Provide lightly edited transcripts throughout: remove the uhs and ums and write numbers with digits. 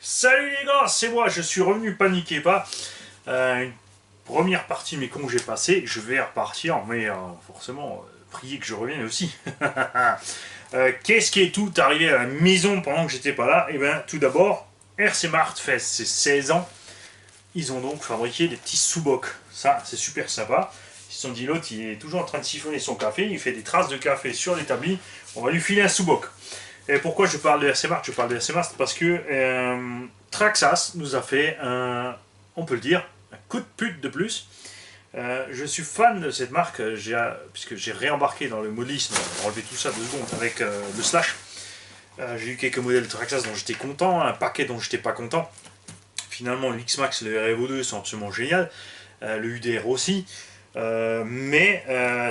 Salut les gars, c'est moi, je suis revenu, paniquez pas. Une première partie de mes congés passés, je vais repartir, mais forcément, priez que je revienne aussi. Qu'est-ce qui est tout arrivé à la maison pendant que j'étais pas là? Eh bien, tout d'abord, RC Mart fête ses 16 ans. Ils ont donc fabriqué des petits sous-bocs. Ça, c'est super sympa. Ils se sont dit, l'autre, il est toujours en train de siphonner son café, il fait des traces de café sur l'établi, on va lui filer un sous-boc. Et pourquoi je parle de RC Mart? Je parle de RC Mart parce que Traxas nous a fait on peut le dire, un coup de pute de plus. Je suis fan de cette marque, puisque j'ai réembarqué dans le modélisme, on va enlever tout ça 2 secondes avec le Slash. J'ai eu quelques modèles de Traxas dont j'étais content, un paquet dont j'étais pas content. Finalement, le X-Max et le REVO2 sont absolument géniaux, le UDR aussi. Mais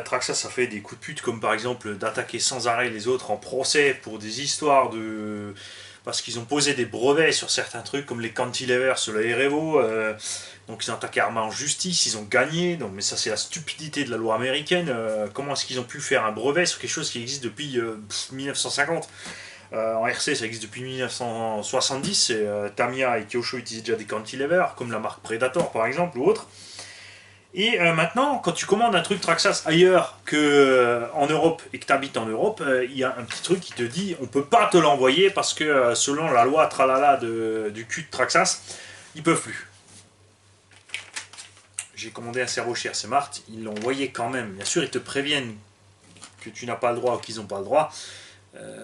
Traxxas a fait des coups de pute, comme par exemple d'attaquer sans arrêt les autres en procès pour des histoires de. Parce qu'ils ont posé des brevets sur certains trucs, comme les cantilevers sur le REVO. Donc ils ont attaqué Arma en justice, ils ont gagné. Donc, mais ça, c'est la stupidité de la loi américaine. Comment est-ce qu'ils ont pu faire un brevet sur quelque chose qui existe depuis 1950? En RC, ça existe depuis 1970. Tamiya et Kyosho utilisent déjà des cantilevers, comme la marque Predator par exemple, ou autre. Et maintenant, quand tu commandes un truc Traxxas ailleurs qu'en Europe et que tu habites en Europe, il y a un petit truc qui te dit on peut pas te l'envoyer parce que selon la loi tralala du cul de Traxxas, ils peuvent plus. J'ai commandé un cerveau chez RC Mart, ils l'ont envoyé quand même. Bien sûr, ils te préviennent que tu n'as pas le droit ou qu'ils n'ont pas le droit.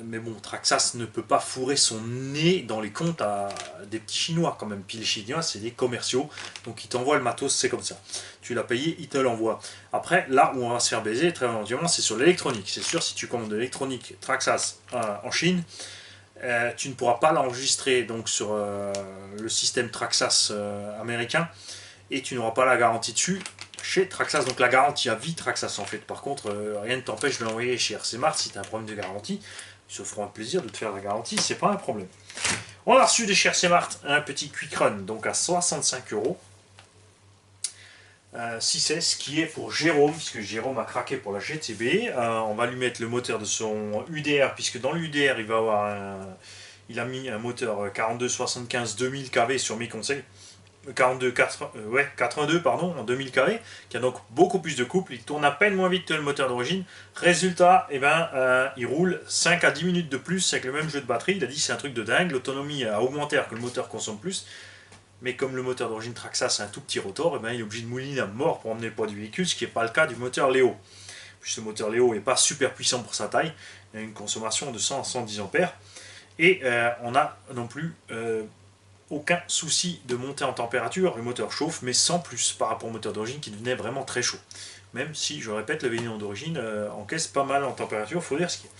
Mais bon, Traxxas ne peut pas fourrer son nez dans les comptes à des petits Chinois quand même. Puis les Chinois, c'est des commerciaux, donc ils t'envoient le matos, c'est comme ça. Tu l'as payé, ils te l'envoient. Après, là où on va se faire baiser, très éventuellement, c'est sur l'électronique. C'est sûr, si tu commandes de l'électronique Traxxas en Chine, tu ne pourras pas l'enregistrer donc sur le système Traxxas américain, et tu n'auras pas la garantie dessus chez Traxxas. Donc la garantie à vie Traxxas en fait. Par contre, rien ne t'empêche de l'envoyer chez RC Mart si tu as un problème de garantie. Ils se feront un plaisir de te faire la garantie, c'est pas un problème. On a reçu de chez RC Mart un petit Quick Run, donc à 65 €. 6S qui est pour Jérôme, puisque Jérôme a craqué pour la GTB. On va lui mettre le moteur de son UDR, puisque dans l'UDR il va avoir il a mis un moteur 4275 2000 kV sur mes conseils. 82 pardon, en 2000 kV, qui a donc beaucoup plus de couple, il tourne à peine moins vite que le moteur d'origine. Résultat, il roule 5 à 10 minutes de plus avec le même jeu de batterie. Il a dit c'est un truc de dingue, l'autonomie a augmenté alors que le moteur consomme plus. Mais comme le moteur d'origine Traxxas c'est un tout petit rotor, il est obligé de mouliner à mort pour emmener le poids du véhicule, ce qui n'est pas le cas du moteur Léo. Puisque le moteur Léo n'est pas super puissant pour sa taille, il a une consommation de 100 à 110 ampères. Et on n'a non plus aucun souci de montée en température, le moteur chauffe, mais sans plus par rapport au moteur d'origine qui devenait vraiment très chaud. Même si, je répète, le Vélinon d'origine encaisse pas mal en température, il faut dire ce qu'il y a.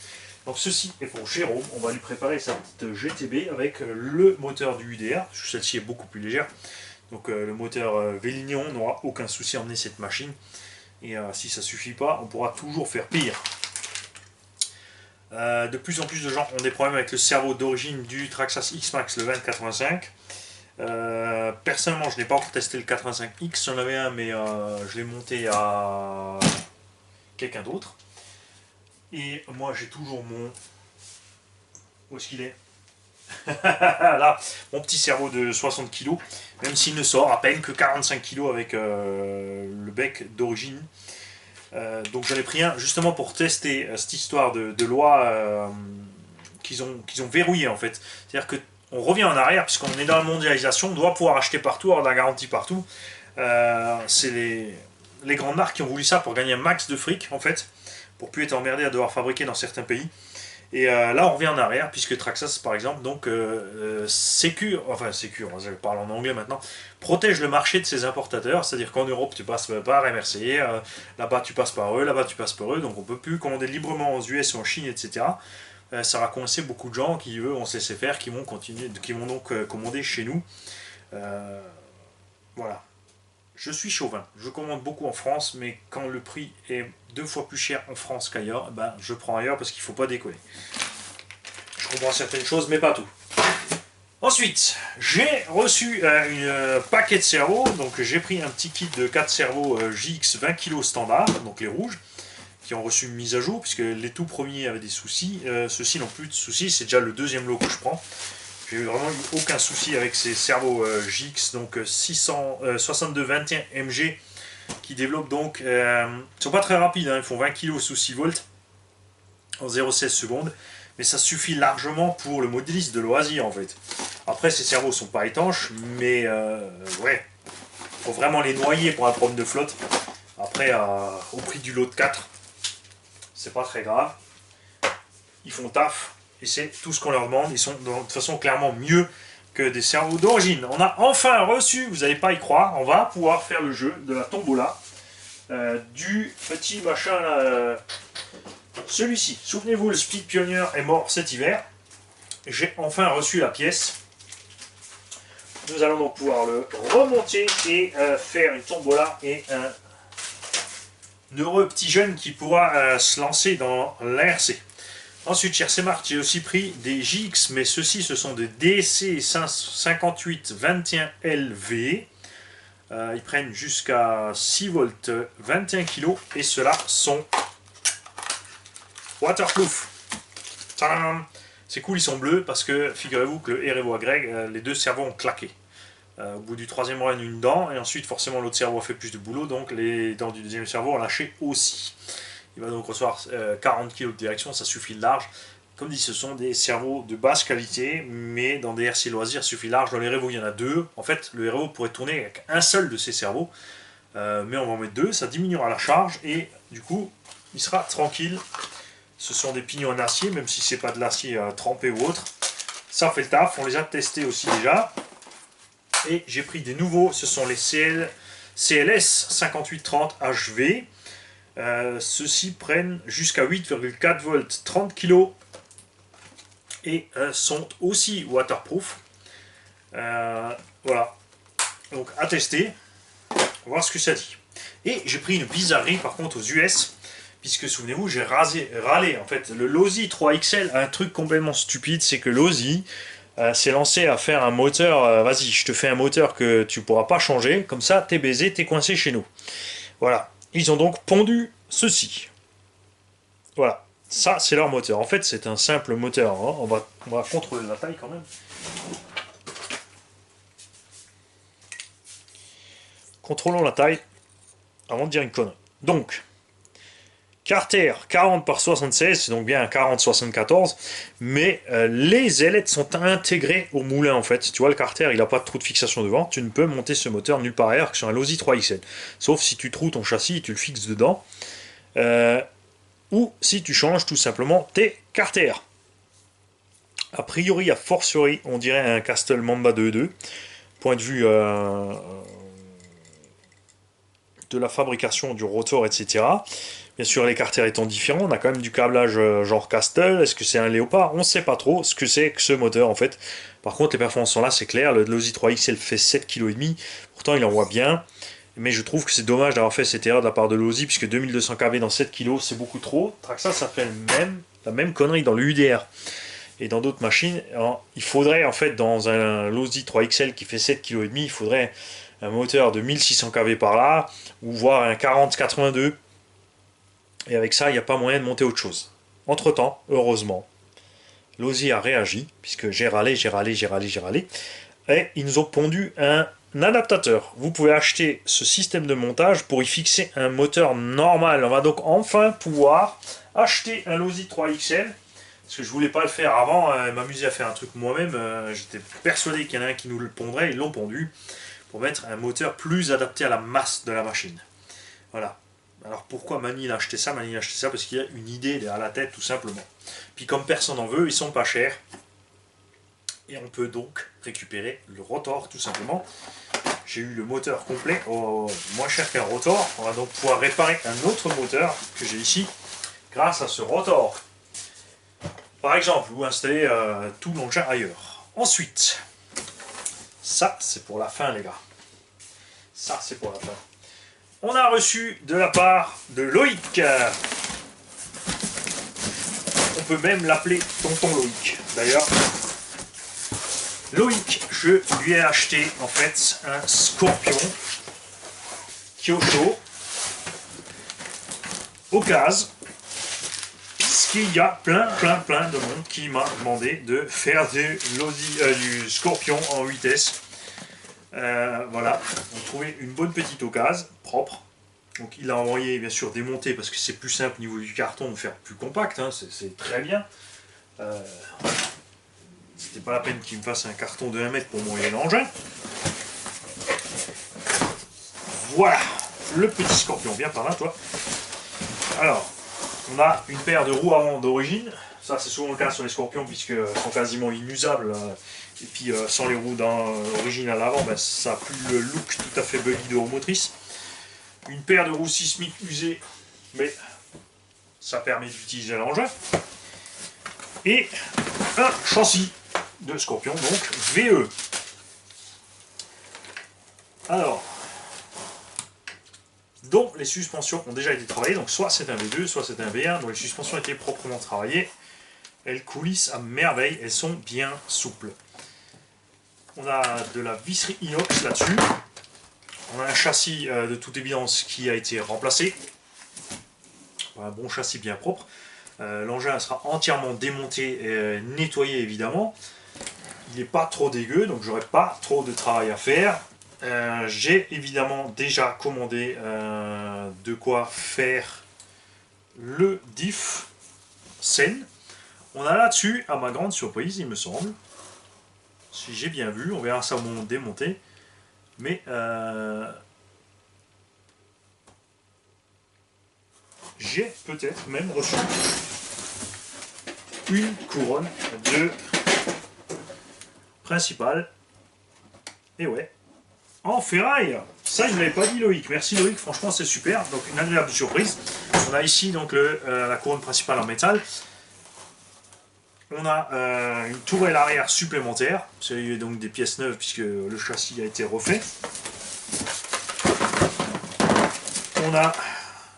Donc ceci est pour Jérôme, on va lui préparer sa petite GTB avec le moteur du UDR, celle-ci est beaucoup plus légère. Donc le moteur Vélignon n'aura aucun souci à emmener cette machine. Et si ça suffit pas, on pourra toujours faire pire. De plus en plus de gens ont des problèmes avec le cerveau d'origine du Traxxas X-Max, le 2085. Personnellement, je n'ai pas encore testé le 85X, j'en avais un, mais je l'ai monté à quelqu'un d'autre. Et moi, j'ai toujours mon. Où est-ce qu'il est, là, mon petit cerveau de 60 kg, même s'il ne sort à peine que 45 kg avec le bec d'origine. Donc j'en ai pris un justement pour tester cette histoire de loi qu'ils ont verrouillé en fait. C'est-à-dire que on revient en arrière puisqu'on est dans la mondialisation, on doit pouvoir acheter partout, avoir de la garantie partout. C'est les grandes marques qui ont voulu ça pour gagner un max de fric en fait, pour plus être emmerdé à devoir fabriquer dans certains pays. Et là, on revient en arrière, puisque Traxxas, par exemple, donc je parle en anglais maintenant, protège le marché de ses importateurs, c'est-à-dire qu'en Europe, tu passes par MRC, là-bas, tu passes par eux, là-bas, tu passes par eux, donc on ne peut plus commander librement aux US ou en Chine, etc. Ça va coincer beaucoup de gens qui, eux, vont se laisser faire, qui vont donc commander chez nous. Voilà. Je suis chauvin, je commande beaucoup en France, mais quand le prix est 2 fois plus cher en France qu'ailleurs, je prends ailleurs parce qu'il ne faut pas déconner. Je comprends certaines choses, mais pas tout. Ensuite, j'ai reçu un paquet de cerveaux, donc j'ai pris un petit kit de 4 cerveaux JX 20 kg standard, donc les rouges, qui ont reçu une mise à jour, puisque les tout premiers avaient des soucis. Ceux-ci n'ont plus de soucis, c'est déjà le deuxième lot que je prends. J'ai vraiment eu aucun souci avec ces servos JX, donc 6221 MG, qui développent donc. Ils sont pas très rapides, hein, ils font 20 kg sous 6 volts en 0,16 secondes, mais ça suffit largement pour le modéliste de loisir en fait. Après, ces servos sont pas étanches, mais ouais, faut vraiment les noyer pour un problème de flotte. Après, au prix du lot de 4, c'est pas très grave. Ils font taf, et c'est tout ce qu'on leur demande. Ils sont de toute façon clairement mieux que des servos d'origine. On a enfin reçu, vous n'allez pas y croire, on va pouvoir faire le jeu de la tombola du petit machin là. Celui-ci, souvenez-vous, le Speed Pioneer est mort cet hiver. J'ai enfin reçu la pièce. Nous allons donc pouvoir le remonter et faire une tombola et un heureux petit jeune qui pourra se lancer dans l'ARC. Ensuite, chez RC Mart, j'ai aussi pris des JX, mais ceux-ci, ce sont des DC5821LV. Ils prennent jusqu'à 6 volts, 21 kg, et ceux-là sont waterproof. C'est cool, ils sont bleus parce que figurez-vous que le Erevo Greg, les deux cerveaux ont claqué. Au bout du troisième run, une dent, et ensuite forcément l'autre cerveau a fait plus de boulot, donc les dents du deuxième cerveau ont lâché aussi. Il va donc recevoir 40 kg de direction, ça suffit de large. Comme dit, ce sont des cerveaux de basse qualité, mais dans des RC loisirs, ça suffit large. Dans les Erevo, il y en a deux. En fait, le Erevo pourrait tourner avec un seul de ces cerveaux, mais on va en mettre deux, ça diminuera la charge, et du coup, il sera tranquille. Ce sont des pignons en acier, même si c'est pas de l'acier trempé ou autre. Ça fait le taf, on les a testés aussi déjà. Et j'ai pris des nouveaux, ce sont les CLS 5830 HV. Ceux-ci prennent jusqu'à 8,4 volts, 30 kg et sont aussi waterproof. Voilà, donc à tester, voir ce que ça dit. Et j'ai pris une bizarrerie par contre aux US, puisque souvenez-vous, j'ai râlé en fait. Le Losi 3XL a un truc complètement stupide, c'est que Losi s'est lancé à faire un moteur, vas-y, je te fais un moteur que tu pourras pas changer, comme ça t'es baisé, t'es coincé chez nous. Voilà, ils ont donc pondu ceci. Voilà, ça c'est leur moteur. En fait, c'est un simple moteur, hein. On va contrôler la taille quand même. Contrôlons la taille avant de dire une connerie. Donc, Carter 40 par 76, c'est donc bien un 40-74, mais les ailettes sont intégrées au moulin en fait. Tu vois, le Carter, il n'a pas de trou de fixation devant, tu ne peux monter ce moteur nulle part ailleurs que sur un Losi 3XL. Sauf si tu troues ton châssis et tu le fixes dedans, ou si tu changes tout simplement tes Carter. A priori, a fortiori, on dirait un Castle Mamba 2.2, point de vue de la fabrication du rotor, etc. Bien sûr, les carters étant différents, on a quand même du câblage genre Castle. Est-ce que c'est un Léopard? On ne sait pas trop ce que c'est que ce moteur en fait. Par contre, les performances sont là, c'est clair. Le Losi 3XL fait 7,5 kg. Pourtant, il envoie bien. Mais je trouve que c'est dommage d'avoir fait cette erreur de la part de Losi, puisque 2200 kV dans 7 kg, c'est beaucoup trop. Traxa, ça fait la même connerie dans le UDR. Et dans d'autres machines, alors, il faudrait en fait, dans un Losi 3XL qui fait 7,5 kg, il faudrait un moteur de 1600 kV par là, ou voire un 40-82. Et avec ça, il n'y a pas moyen de monter autre chose. Entre temps, heureusement, Losi a réagi, puisque j'ai râlé, et ils nous ont pondu un adaptateur. Vous pouvez acheter ce système de montage pour y fixer un moteur normal. On va donc enfin pouvoir acheter un Losi 3XL, parce que je voulais pas le faire avant, m'amuser à faire un truc moi-même. J'étais persuadé qu'il y en a un qui nous le pondrait, ils l'ont pondu, pour mettre un moteur plus adapté à la masse de la machine. Voilà. Alors pourquoi Manil a acheté ça? Manil a acheté ça parce qu'il y a une idée derrière la tête tout simplement. Puis comme personne n'en veut, ils sont pas chers. Et on peut donc récupérer le rotor tout simplement. J'ai eu le moteur complet, moins cher qu'un rotor. On va donc pouvoir réparer un autre moteur que j'ai ici grâce à ce rotor. Par exemple, vous installez tout l'engin ailleurs. Ensuite, ça c'est pour la fin les gars. Ça c'est pour la fin. On a reçu de la part de Loïc. On peut même l'appeler Tonton Loïc. D'ailleurs, Loïc, je lui ai acheté en fait un Scorpion Kyosho Ocase, puisque qu'il y a plein de monde qui m'a demandé de faire du Scorpion en 8S. Voilà, on a trouvé une bonne petite occasion, propre. Donc il a envoyé bien sûr démonter parce que c'est plus simple au niveau du carton de faire plus compact, hein, c'est très bien. C'était pas la peine qu'il me fasse un carton de 1 mètre pour m'envoyer l'engin. Voilà, le petit Scorpion, viens par là toi. Alors, on a une paire de roues avant d'origine. Ça c'est souvent le cas sur les Scorpions puisqu'ils sont quasiment inusables. Et puis sans les roues d'origine à l'avant, ben, ça n'a plus le look tout à fait buggy de roue motrice. Une paire de roues sismiques usées, mais ça permet d'utiliser l'engin. Et un châssis de Scorpion, donc VE. Alors, dont les suspensions ont déjà été travaillées, donc soit c'est un V2, soit c'est un V1, dont les suspensions étaient proprement travaillées. Elles coulissent à merveille, elles sont bien souples. On a de la visserie inox là-dessus. On a un châssis de toute évidence qui a été remplacé. Un bon châssis bien propre. L'engin sera entièrement démonté et nettoyé évidemment. Il n'est pas trop dégueu, donc j'aurai pas trop de travail à faire. J'ai évidemment déjà commandé de quoi faire le diff Sen. On a là-dessus, à ma grande surprise, il me semble, si j'ai bien vu, on verra ça au moment de démonter, mais j'ai peut-être même reçu une couronne de principale, et ouais, en ferraille. Ça, il ne m'avait pas dit Loïc. Merci Loïc, franchement c'est super. Donc une agréable surprise. On a ici donc la couronne principale en métal. On a une tourelle arrière supplémentaire. C'est donc des pièces neuves puisque le châssis a été refait. On a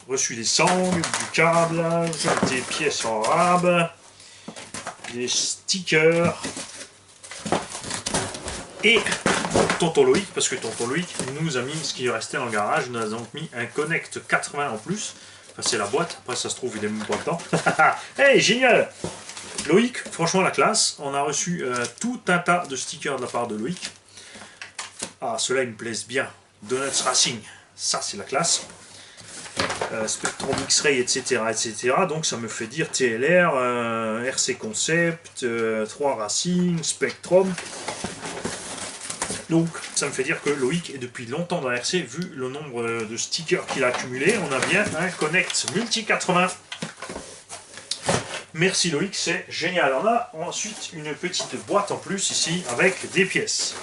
reçu des sangles, du câblage, des pièces en rab, des stickers et Tonton Loïc, parce que Tonton Loïc nous a mis ce qui restait dans le garage, il nous a donc mis un Connect 80 en plus. Enfin c'est la boîte, après ça se trouve il est même pas dedans. Hey, génial! Loïc, franchement la classe, on a reçu tout un tas de stickers de la part de Loïc. Ah, ceux-là ils me plaisent bien. Donuts Racing, ça c'est la classe. Spectrum X-Ray, etc., etc. Donc ça me fait dire TLR, RC Concept, 3 Racing, Spectrum. Donc ça me fait dire que Loïc est depuis longtemps dans la RC, vu le nombre de stickers qu'il a accumulé. On a bien un Connect Multi 80. Merci Loïc, c'est génial. On a ensuite une petite boîte en plus ici avec des pièces.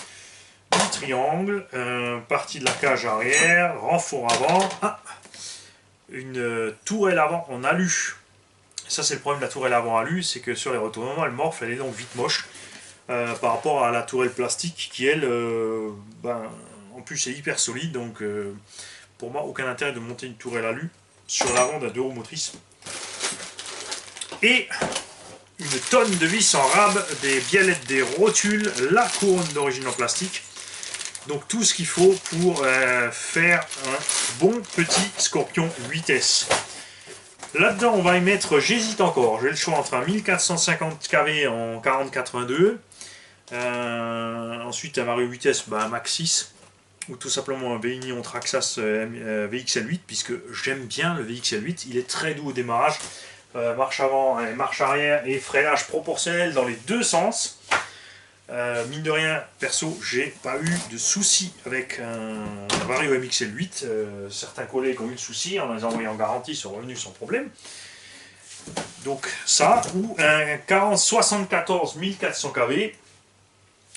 Un triangle, partie de la cage arrière, renfort avant, une tourelle avant en alu. Ça c'est le problème de la tourelle avant alu, c'est que sur les retournements elle morfle, elle est donc vite moche. Par rapport à la tourelle plastique qui elle, en plus est hyper solide, donc pour moi aucun intérêt de monter une tourelle alu sur l'avant d'un 2 roues motrices. Et une tonne de vis en rab, des biellettes, des rotules, la couronne d'origine en plastique. Donc tout ce qu'il faut pour faire un bon petit Scorpion 8S. Là-dedans on va y mettre, j'hésite encore, j'ai le choix entre un 1450 kV en 4082, ensuite un Vario 8S, un Max 6, ou tout simplement un Veignon Traxxas VXL8, puisque j'aime bien le VXL8, il est très doux au démarrage, marche avant et marche arrière et freinage proportionnel dans les deux sens. Mine de rien, perso, j'ai pas eu de soucis avec un Vario MXL8. Certains collègues ont eu de soucis, on les a envoyés en garantie, sont revenus sans problème. Donc ça, ou un 74 1400 kV,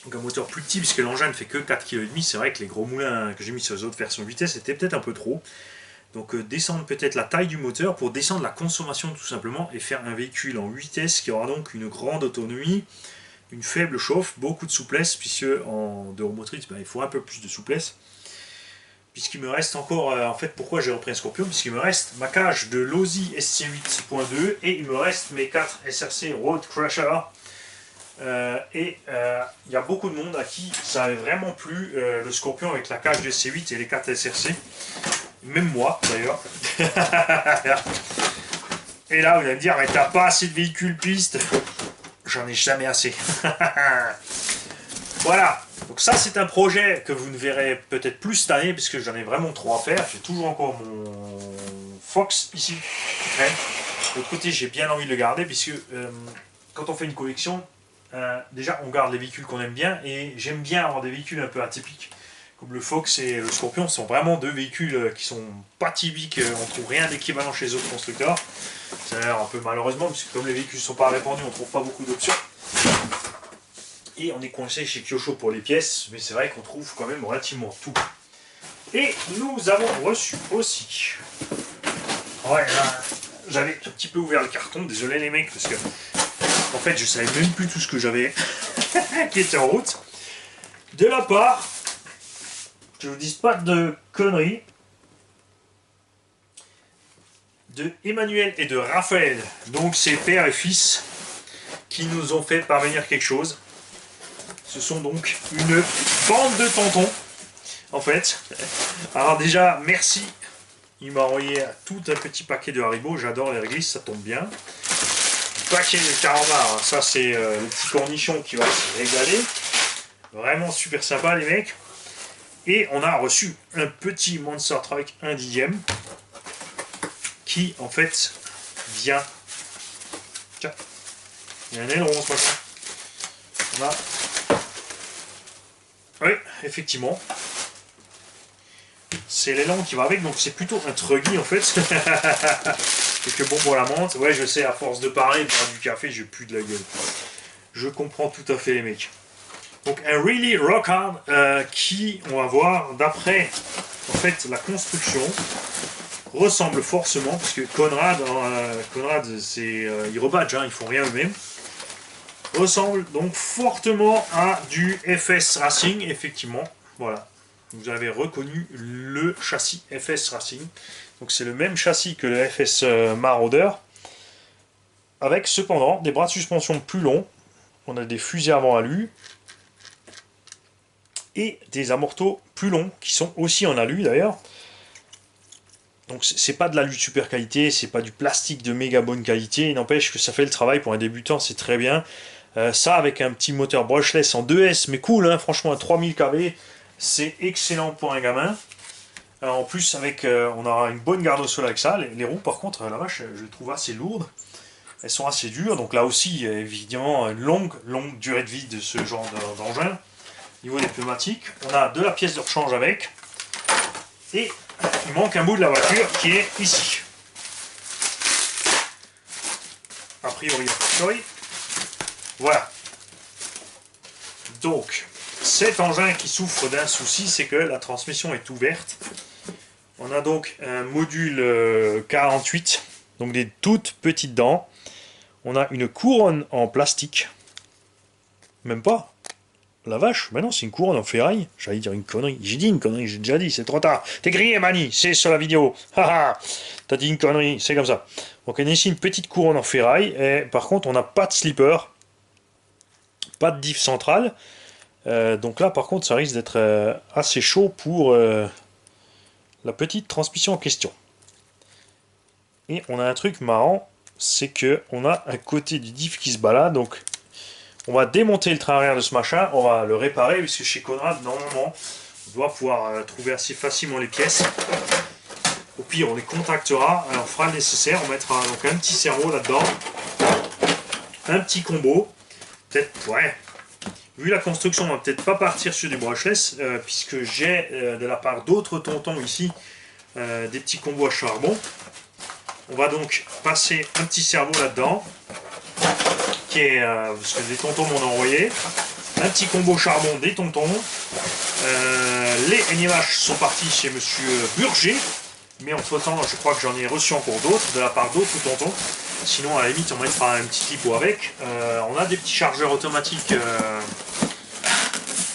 donc un moteur plus petit puisque l'engin ne fait que 4,5 kg. C'est vrai que les gros moulins que j'ai mis sur les autres versions vitesse c'était peut-être un peu trop. Donc descendre peut-être la taille du moteur pour descendre la consommation tout simplement et faire un véhicule en 8S qui aura donc une grande autonomie, une faible chauffe, beaucoup de souplesse, puisque en 2 roues motrices, il faut un peu plus de souplesse. Puisqu'il me reste encore, en fait, pourquoi j'ai repris un Scorpion, puisqu'il me reste ma cage de Losi SC8.2 et il me reste mes 4 SRC Road Crusher. Il y a beaucoup de monde à qui ça n'avait vraiment plu le Scorpion avec la cage de SC8 et les 4 SRC. Même moi, d'ailleurs. Et là, vous allez me dire, mais t'as pas assez de véhicules pistes. J'en ai jamais assez. Voilà. Donc ça, c'est un projet que vous ne verrez peut-être plus cette année, puisque j'en ai vraiment trop à faire. J'ai toujours encore mon Fox ici qui traîne. De l'autre côté, j'ai bien envie de le garder, puisque quand on fait une collection, déjà, on garde les véhicules qu'on aime bien, et j'aime bien avoir des véhicules un peu atypiques. Comme le Fox et le Scorpion, sont vraiment deux véhicules qui sont pas typiques, on trouve rien d'équivalent chez les autres constructeurs. C'est un peu malheureusement, puisque comme les véhicules ne sont pas répandus, on trouve pas beaucoup d'options. Et on est coincé chez Kyosho pour les pièces, mais c'est vrai qu'on trouve quand même relativement tout. Et nous avons reçu aussi... Ouais, là, j'avais un petit peu ouvert le carton, désolé les mecs, parce que en fait je savais même plus tout ce que j'avais qui était en route. De la part, je vous dis pas de conneries, de Emmanuel et de Raphaël, donc c'est père et fils qui nous ont fait parvenir quelque chose. Ce sont donc une bande de tontons, en fait. Alors déjà, merci. Il m'a envoyé tout un petit paquet de Haribo. J'adore les réglisses, ça tombe bien. Un paquet de carambar, ça c'est le petit cornichon qui va se régaler. Vraiment super sympa les mecs. Et on a reçu un petit Monster Truck 1/10 qui en fait vient... Tiens, il y a un aileron ce matin. On a... Oui, effectivement. C'est l'élan qui va avec, donc c'est plutôt un truggy en fait. Et que bon pour la menthe. Ouais, je sais, à force de parler, de boire du café, j'ai plus de la gueule. Je comprends tout à fait les mecs. Donc un Really Rock Hard qui, on va voir, d'après en fait la construction, ressemble forcément, parce que Conrad c'est, ils rebadgent, hein, ils font rien eux-mêmes. Ressemble donc fortement à du FS Racing, effectivement. Voilà, vous avez reconnu le châssis FS Racing. Donc c'est le même châssis que le FS Marauder, avec cependant des bras de suspension plus longs. On a des fusées avant alu et des amortos plus longs qui sont aussi en alu d'ailleurs. Donc c'est pas de l'alu de super qualité, c'est pas du plastique de méga bonne qualité. Il n'empêche que ça fait le travail pour un débutant, c'est très bien. Ça avec un petit moteur brushless en 2S, mais cool, hein, franchement à 3000 kV, c'est excellent pour un gamin. En plus avec, on aura une bonne garde au sol avec ça. Les roues par contre, la vache, je les trouve assez lourdes. Elles sont assez dures, donc là aussi évidemment une longue durée de vie de ce genre d'engin. Au niveau des pneumatiques, on a de la pièce de rechange avec. Et il manque un bout de la voiture qui est ici. A priori, oui. Voilà. Donc, cet engin qui souffre d'un souci, c'est que la transmission est ouverte. On a donc un module 48, donc des toutes petites dents. On a une couronne en plastique. Même pas. La vache, mais non, c'est une couronne en ferraille. J'allais dire une connerie. J'ai dit une connerie, j'ai déjà dit, c'est trop tard. T'es grillé, Mani, c'est sur la vidéo. Haha, t'as dit une connerie, c'est comme ça. Donc on a ici une petite couronne en ferraille. Et par contre, on n'a pas de slipper. Pas de diff centrale. Donc là, par contre, ça risque d'être assez chaud pour la petite transmission en question. Et on a un truc marrant, c'est que on a un côté du diff qui se balade. Donc on va démonter le train arrière de ce machin, on va le réparer, puisque chez Conrad, normalement, on doit pouvoir trouver assez facilement les pièces. Au pire, on les contactera, on fera le nécessaire, on mettra donc un petit servot là-dedans, un petit combo, peut-être, ouais. Vu la construction, on va peut-être pas partir sur du brushless, puisque j'ai de la part d'autres tontons ici, des petits combos à charbon. On va donc passer un petit servot là-dedans. Parce que des tontons m'ont envoyé, un petit combo charbon des tontons. Les NMH sont partis chez monsieur Burger, mais entre temps je crois que j'en ai reçu encore d'autres de la part d'autres tontons. Sinon à la limite on mettra un petit lipo avec. On a des petits chargeurs automatiques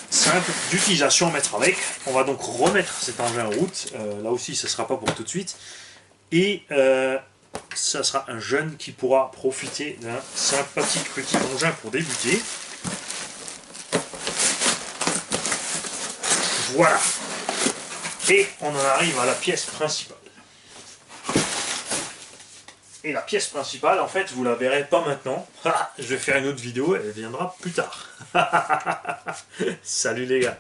simples d'utilisation à mettre avec. On va donc remettre cet engin en route. Là aussi ce ne sera pas pour tout de suite. Et ça sera un jeune qui pourra profiter d'un sympathique petit engin pour débuter. Voilà. Et on en arrive à la pièce principale. Et la pièce principale, en fait, vous la verrez pas maintenant. Je vais faire une autre vidéo, elle viendra plus tard. Salut les gars.